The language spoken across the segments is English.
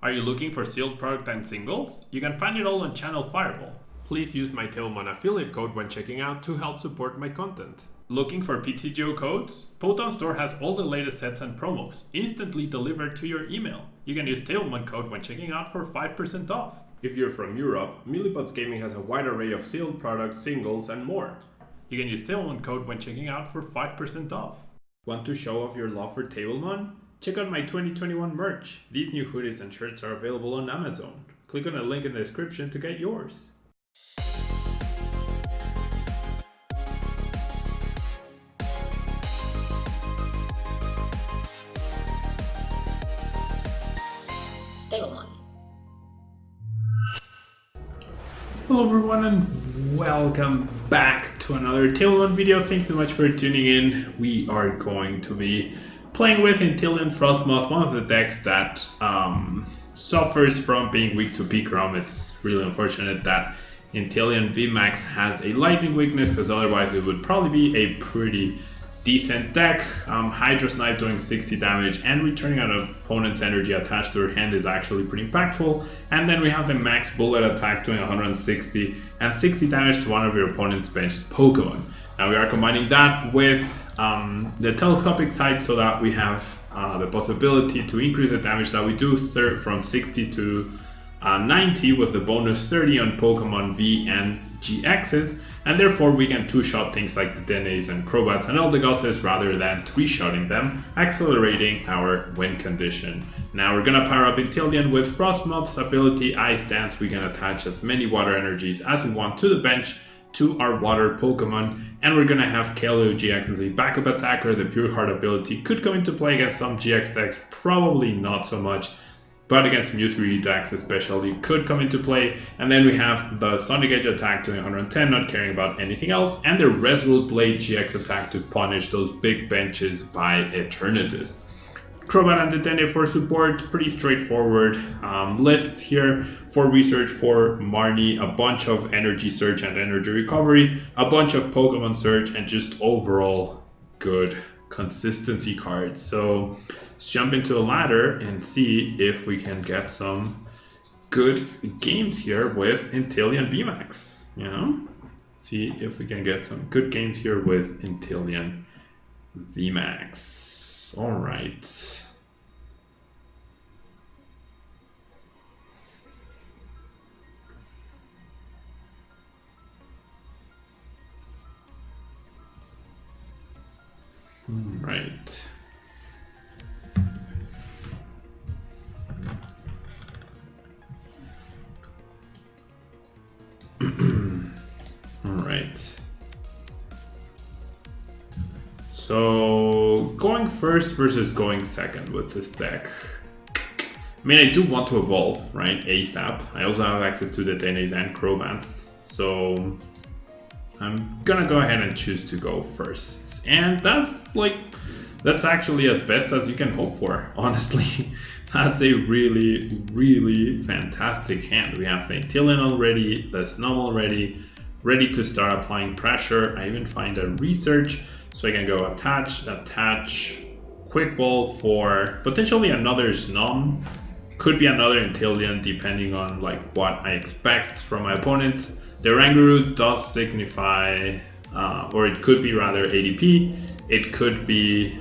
Are you looking for sealed product and singles? You can find it all on Channel Fireball. Please use my Telomon affiliate code when checking out to help support my content. Looking for PTGO codes? Poton Store has all the latest sets and promos, instantly delivered to your email. You can use Telomon code when checking out for 5% off. If you're from Europe, Millipots Gaming has a wide array of sealed products, singles, and more. You can use Telomon code when checking out for 5% off. Want to show off your love for Tablemon? Check out my 2021 merch. These new hoodies and shirts are available on Amazon. Click on the link in the description to get yours. Hello everyone and welcome back to another Telomon video. Thanks so much for tuning in. We are going to be playing with Inteleon Frosmoth, one of the decks that suffers from being weak to Pikarom. It's really unfortunate that Inteleon VMAX has a lightning weakness, because otherwise it would probably be a pretty decent deck. Hydro Snipe doing 60 damage and returning an opponent's energy attached to her hand is actually pretty impactful. And then we have the max bullet attack doing 160 and 60 damage to one of your opponent's benched Pokemon. Now we are combining that with the Telescopic Sight so that we have the possibility to increase the damage that we do from 60 to 90 with the bonus 30 on Pokemon V and GXs, and therefore we can two-shot things like the Dedenne-GX and Crobats and Eldegoss rather than three-shotting them, accelerating our win condition. Now we're gonna power up Inteleon with Frosmoth's ability Ice Dance. We can attach as many water energies as we want to the bench to our water Pokemon, and we're gonna have Keldeo-GX as a backup attacker. The Pure Heart ability could come into play against some GX decks, probably not so much, but against Mew3 decks especially could come into play. And then we have the Sonic Edge attack doing 110, not caring about anything else, and the Resolute Blade GX attack to punish those big benches by Eternatus. Crobat and Dedenne for support, pretty straightforward list here. For research for Marnie, a bunch of energy search and energy recovery, a bunch of Pokemon search, and just overall good consistency cards. So let's jump into a ladder and see if we can get some good games here with Inteleon VMAX. See if we can get some good games here with Inteleon VMAX. All right. Right. All right. So going first versus going second with this deck. I mean, I do want to evolve, right? ASAP. I also have access to the Dedenne-GX and Crobats, so I'm gonna go ahead and choose to go first. And that's actually as best as you can hope for, honestly. That's a really, really fantastic hand. We have the Inteleon already, the Snom already, ready to start applying pressure. I even find a research, so I can go attach, quick wall for potentially another Snom. Could be another Inteleon depending on what I expect from my opponent. The Ranguru does signify, or it could be rather ADP. It could be,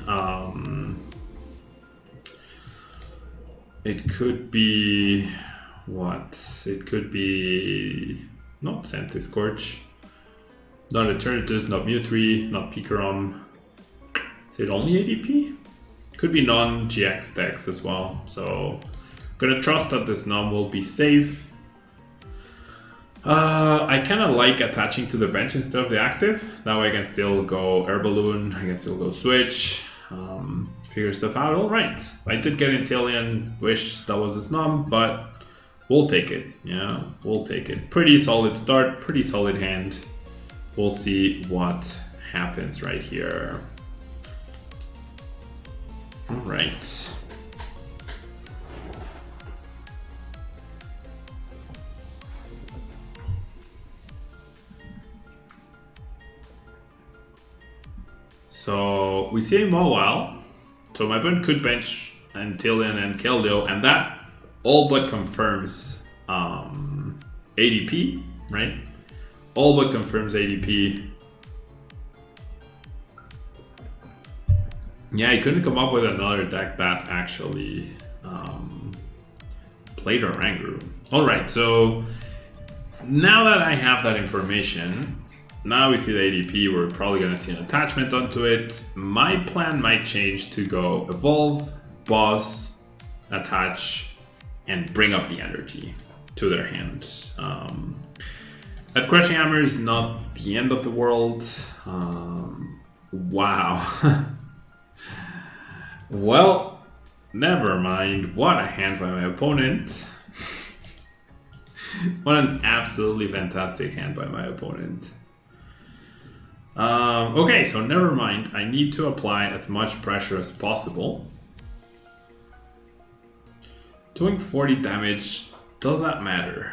what? It could be not Centiscorch, not Eternatus, not Mew3, not Pikarom. Is it only ADP? Could be non-GX decks as well. So I'm gonna trust that this Snom will be safe. I kind of like attaching to the bench instead of the active. That way I can still go Air Balloon, I can still go Switch, figure stuff out. All right, I did get Inteleon, wish that was a Snom, but we'll take it. Yeah, we'll take it. Pretty solid start, pretty solid hand. We'll see what happens right here. All right. So we see a Mawile. So my opponent could bench Inteleon and Keldeo, and that all but confirms ADP, right? All but confirms ADP. Yeah, I couldn't come up with another deck that actually played Oranguru. Alright, so now that I have that information, now we see the ADP, we're probably going to see an attachment onto it. My plan might change to go evolve, boss, attach, and bring up the energy to their hand. That Crushing Hammer is not the end of the world. Wow. Well, never mind. What a hand by my opponent. What an absolutely fantastic hand by my opponent. Okay, so never mind. I need to apply as much pressure as possible. Doing 40 damage, does that matter?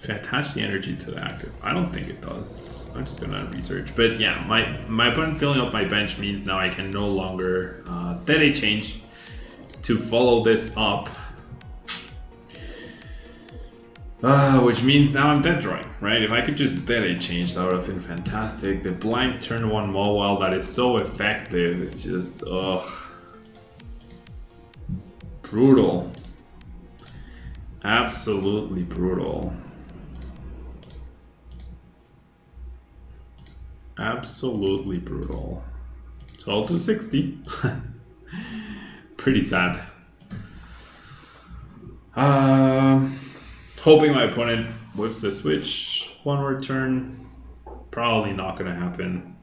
If I attach the energy to the active, I don't think it does. I'm just gonna research. But yeah, my opponent filling up my bench means now I can no longer Dedenne change to follow this up. Which means now I'm dead drawing, right? If I could just Dedenne change, that would have been fantastic. The blind turn 1 Mobile that is so effective is just, ugh. Brutal. Absolutely brutal. Absolutely brutal. 12 to 60. Pretty sad. Hoping my opponent whiffs the switch one more turn. Probably not gonna happen.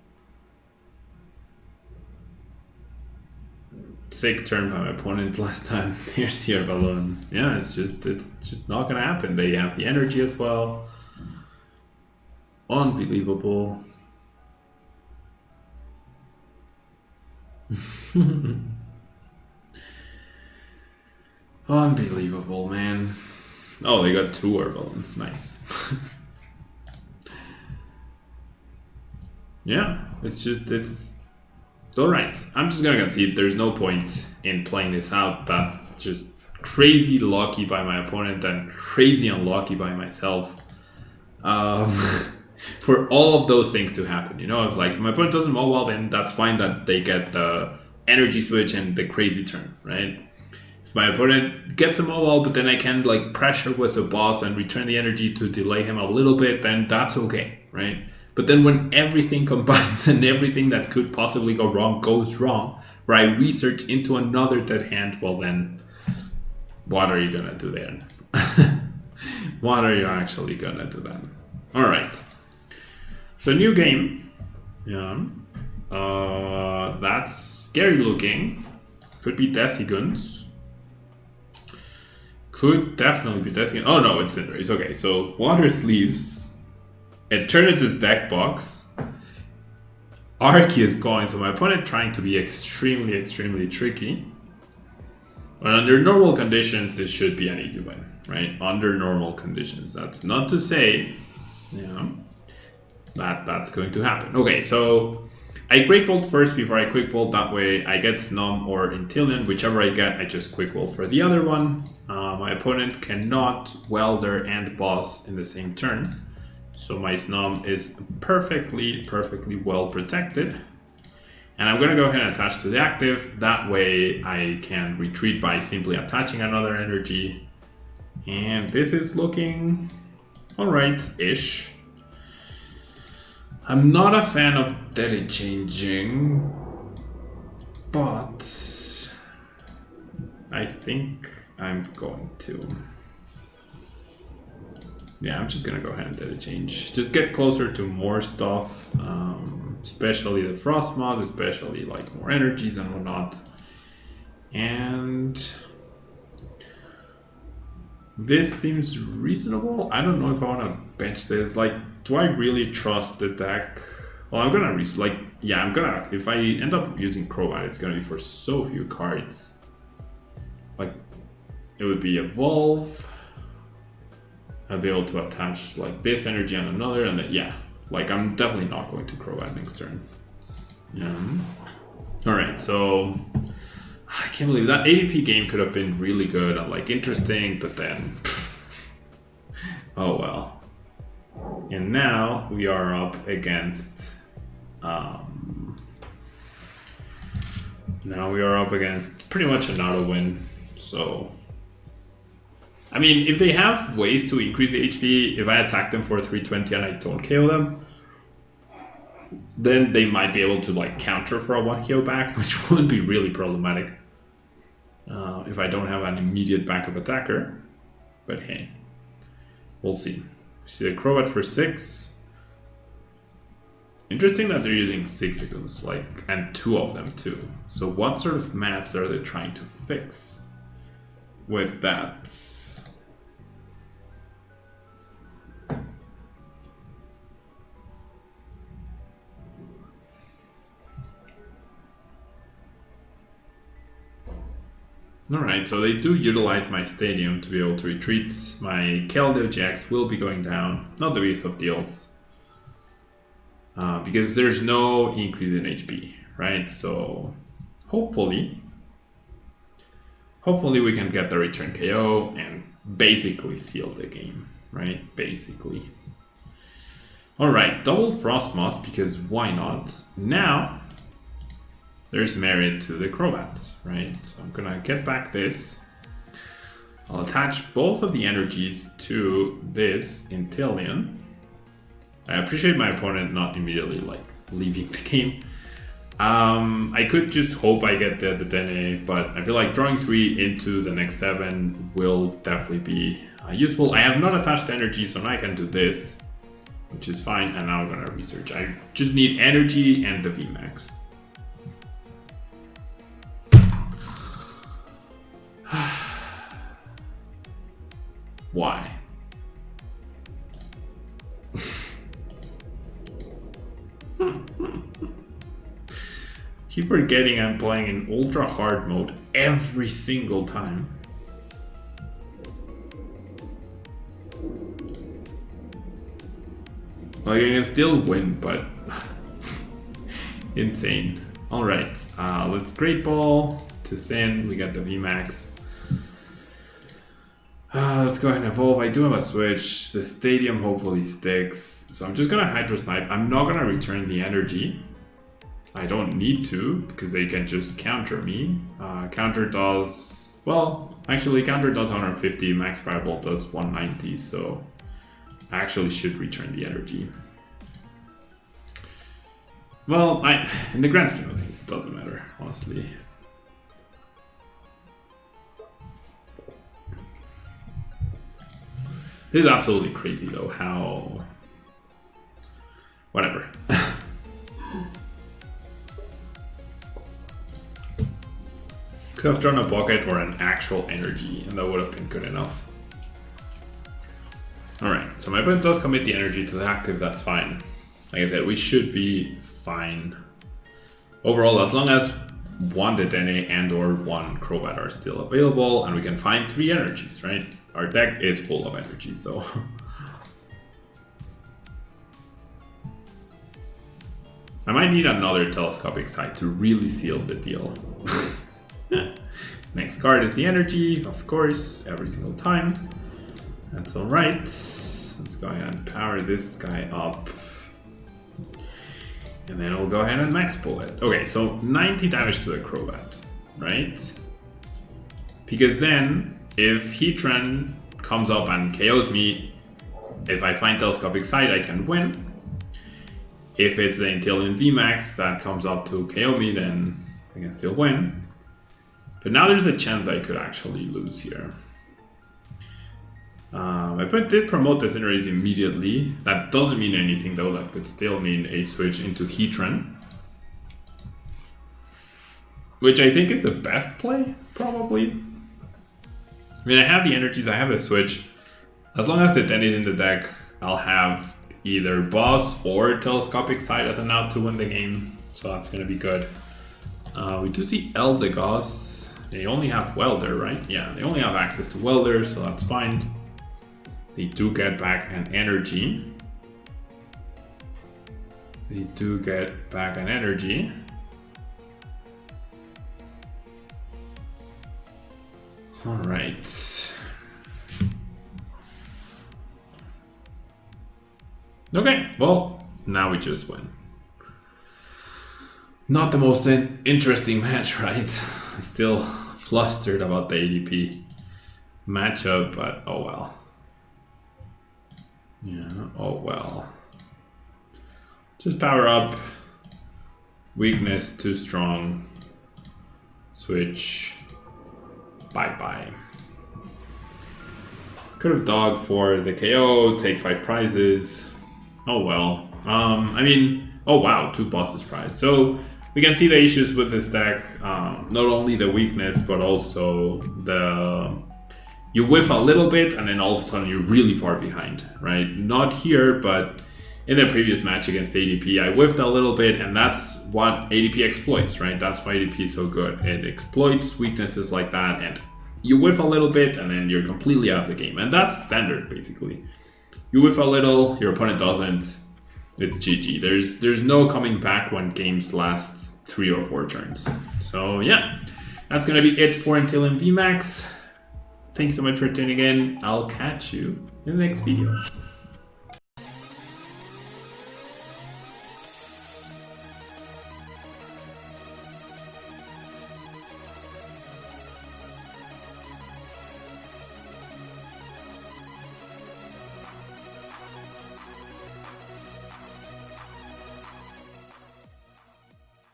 Sick turn by my opponent last time. Here's the Air Balloon. Yeah, it's just not gonna happen. They have the energy as well. Unbelievable. Unbelievable, man. Oh, they got 2 Air Balloons. Nice. Yeah, it's alright. I'm just gonna concede. There's no point in playing this out. That's just crazy lucky by my opponent and crazy unlucky by myself. For all of those things to happen, you know, if my opponent doesn't mow well, then that's fine that they get the energy switch and the crazy turn, right? If my opponent gets a mow well, but then I can like pressure with the boss and return the energy to delay him a little bit, then that's okay, right? But then when everything combines and everything that could possibly go wrong goes wrong, where I research into another dead hand, well then, what are you gonna do then? What are you actually gonna do then? Alright. So new game. Yeah. That's scary looking. Could be Desiguns. Could definitely be Desiguns. Oh no, it's Cinderace. Okay, so Water Sleeves. Eternatus deck box. Arceus going, so my opponent trying to be extremely, extremely tricky. But under normal conditions, this should be an easy win, right? Under normal conditions. That's not to say, yeah, that's going to happen. Okay, so I Great Bolt first before I Quick Bolt. That way I get Snom or Inteleon, whichever I get, I just Quick Bolt for the other one. My opponent cannot Welder and Boss in the same turn. So my Snom is perfectly well protected. And I'm gonna go ahead and attach to the active. That way I can retreat by simply attaching another energy. And this is looking alright-ish. I'm not a fan of Dedenne changing, but I think I'm going to. Yeah, I'm just gonna go ahead and Dedenne change. Just get closer to more stuff, especially the Frosmoth, especially like more energies and whatnot. And this seems reasonable. I don't know if I want to bench this. Like, do I really trust the deck? Well, I'm gonna if I end up using Crobat, it's gonna be for so few cards. Like, it would be Evolve. I'll be able to attach like this energy and another, and then, yeah, like I'm definitely not going to Crobat next turn. Yeah. All right, so I can't believe that ADP game could have been really good and like interesting, but then oh well. And now we are up against pretty much another win. So I mean, if they have ways to increase the HP, if I attack them for 320 and I don't KO them, then they might be able to like counter for a 1 KO back, which would be really problematic if I don't have an immediate backup attacker. But hey, we'll see. We see the Crobat for 6. Interesting that they're using 6 items, like, and 2 of them too. So what sort of maths are they trying to fix with that? Alright, so they do utilize my stadium to be able to retreat. My Keldeo-GX will be going down, not the beast of deals. Because there's no increase in HP, right? So hopefully we can get the return KO and basically seal the game, right? Basically. Alright, double Frosmoth, because why not? Now there's merit to the Crobats, right? So I'm gonna get back this. I'll attach both of the energies to this Inteleon. I appreciate my opponent not immediately like leaving the game. I could just hope I get the Dedenne, but I feel like drawing 3 into the next 7 will definitely be useful. I have not attached energy, so now I can do this, which is fine. And now I'm gonna research. I just need energy and the VMAX. Why? Keep forgetting I'm playing in ultra hard mode every single time. Like, I can still win, but insane. Alright, let's Great Ball to thin. We got the VMAX. Let's go ahead and evolve. I do have a switch. The stadium hopefully sticks. So I'm just gonna Hydro Snipe. I'm not gonna return the energy. I don't need to, because they can just counter me. Counter does, well, actually counter does 150, max Firebolt does 190, so I actually should return the energy. Well, in the grand scheme of things, it doesn't matter, honestly. This is absolutely crazy though, how... Whatever. Could have drawn a bucket or an actual energy, and that would have been good enough. Alright, so my opponent does commit the energy to the active, that's fine. Like I said, we should be fine. Overall, as long as 1 Dedenne and or 1 Crobat are still available, and we can find 3 energies, right? Our deck is full of energies though. I might need another Telescopic Sight to really seal the deal. Next card is the energy, of course, every single time. That's alright. Let's go ahead and power this guy up. And then we'll go ahead and max pull it. Okay, so 90 damage to the Crobat, right? Because then, if Heatran comes up and KOs me, if I find Telescopic Sight, I can win. If it's the Inteleon VMAX that comes up to KO me, then I can still win. But now there's a chance I could actually lose here. My opponent did promote this Cinderace immediately. That doesn't mean anything though, that could still mean a switch into Heatran. Which I think is the best play, probably. I mean, I have the energies, I have a switch. As long as the Dedenne is in the deck, I'll have either Boss or Telescopic Sight as an out to win the game. So that's going to be good. We do see Eldegoss. They only have Welder, right? Yeah, they only have access to Welder, so that's fine. They do get back an energy. They do get back an energy. All right. Okay, well, now we just win. Not the most interesting match, right? Still flustered about the ADP matchup, but oh well. Yeah, oh well. Just power up. Weakness too strong. Switch. Bye-bye. Could have dogged for the KO, take 5 prizes. Oh well. I mean, oh wow, 2 bosses prize. So we can see the issues with this deck. Not only the weakness, but also the you whiff a little bit and then all of a sudden you're really far behind, right? Not here, but in the previous match against ADP, I whiffed a little bit, and that's what ADP exploits, right? That's why ADP is so good. It exploits weaknesses like that, and you whiff a little bit and then you're completely out of the game. And that's standard, basically. You whiff a little, your opponent doesn't, it's GG. There's no coming back when games last 3 or 4 turns. So yeah, that's gonna be it for Inteleon VMAX. Thanks so much for tuning in. I'll catch you in the next video.